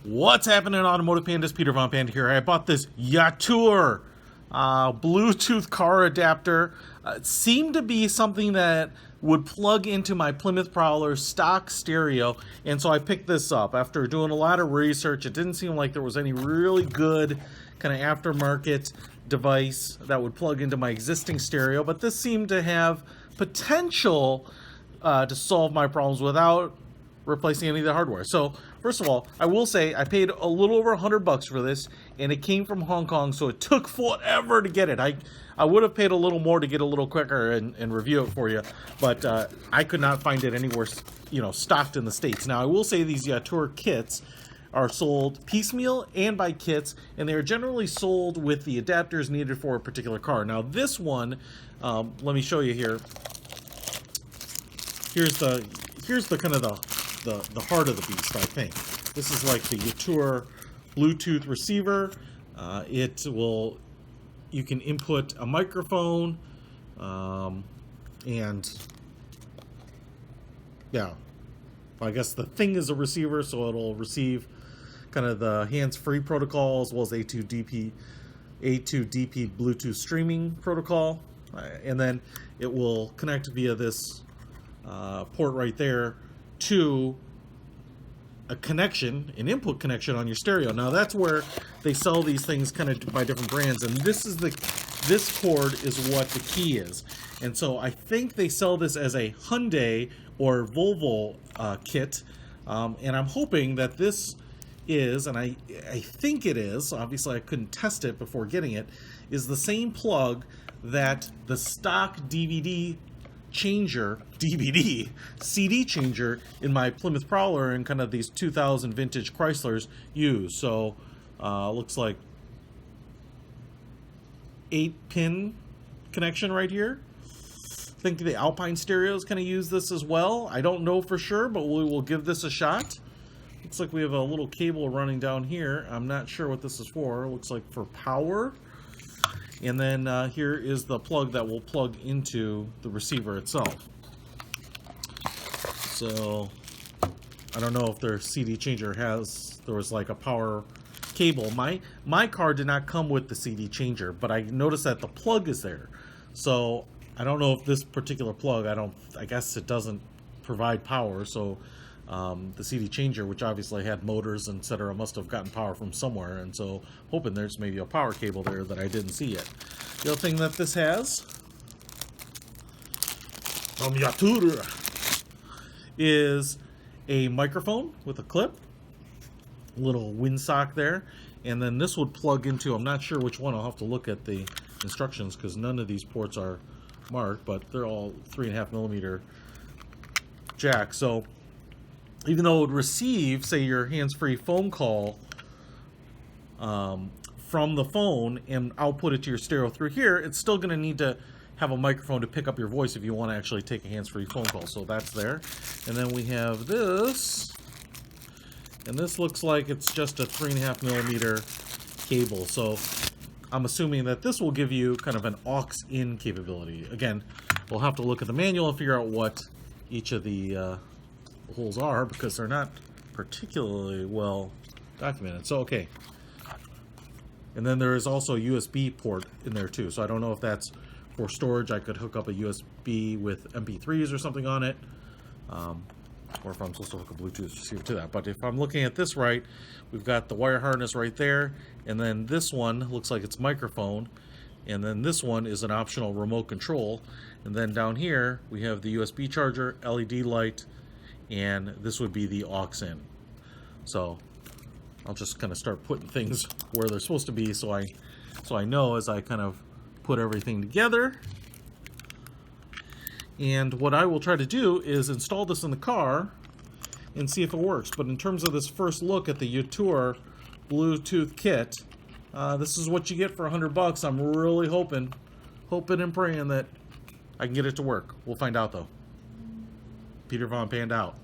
What's happening, Automotive Pandas? Peter Von Panda here. I bought this Yatour Bluetooth car adapter. It seemed to be something that would plug into my Plymouth Prowler stock stereo, and so I picked this up. After doing a lot of research, it didn't seem like there was any really good kind of aftermarket device that would plug into my existing stereo, but this seemed to have potential to solve my problems without replacing any of the hardware. So first of all, I will say I paid a little over $100 for this, and it came from Hong Kong, so it took forever to get it. I would have paid a little more to get a little quicker and review it for you, but I could not find it anywhere, stocked in the States. Now I will say these Yatour kits are sold piecemeal and by kits, and they are generally sold with the adapters needed for a particular car. Now this one, let me show you here. Here's the kind of the heart of the beast, I think. This is like the Yatour Bluetooth receiver. You can input a microphone, and yeah, I guess the thing is a receiver, so it'll receive kind of the Handsfree protocol as well as A2DP Bluetooth streaming protocol, and then it will connect via this port right there to an input connection on your stereo. Now that's where they sell these things kind of by different brands, and this cord is what the key is. And so I think they sell this as a Hyundai or Volvo kit, and I'm hoping that this is, and I think it is, obviously I couldn't test it before getting it, is the same plug that the stock CD changer in my Plymouth Prowler and kind of these 2000 vintage Chryslers use. So looks like 8-pin connection right here. I think the Alpine stereos kind of use this as well. I don't know for sure, but we will give this a shot. Looks like we have a little cable running down here. I'm not sure what this is for. Looks like for power. And then here is the plug that will plug into the receiver itself. So I don't know if their CD changer there was like a power cable. My car did not come with the CD changer, but I noticed that the plug is there. So I don't know if this particular plug, I guess it doesn't provide power. So the CD changer, which obviously had motors, etc., must have gotten power from somewhere, and so hoping there's maybe a power cable there that I didn't see yet. The other thing that this has from Yatour is a microphone with a clip, a little windsock there, and then this would plug into, I'm not sure which one, I'll have to look at the instructions because none of these ports are marked, but they're all 3.5mm jack. So even though it would receive, say, your hands-free phone call from the phone and output it to your stereo through here, it's still going to need to have a microphone to pick up your voice if you want to actually take a hands-free phone call. So that's there. And then we have this, and this looks like it's just a 3.5mm cable. So I'm assuming that this will give you kind of an aux-in capability. Again, we'll have to look at the manual and figure out what each of the holes are, because they're not particularly well documented. So okay, and then there is also a USB port in there too, so I don't know if that's for storage. I could hook up a USB with MP3s or something on it, or if I'm supposed to hook a Bluetooth receiver to that. But if I'm looking at this right, we've got the wire harness right there, and then this one looks like it's microphone, and then this one is an optional remote control, and then down here we have the USB charger, LED light, and this would be the aux-in. So I'll just kind of start putting things where they're supposed to be, so I know as I kind of put everything together. And what I will try to do is install this in the car and see if it works. But in terms of this first look at the Yatour Bluetooth kit, this is what you get for $100. I'm really hoping and praying that I can get it to work. We'll find out though. Peter Von Panda out.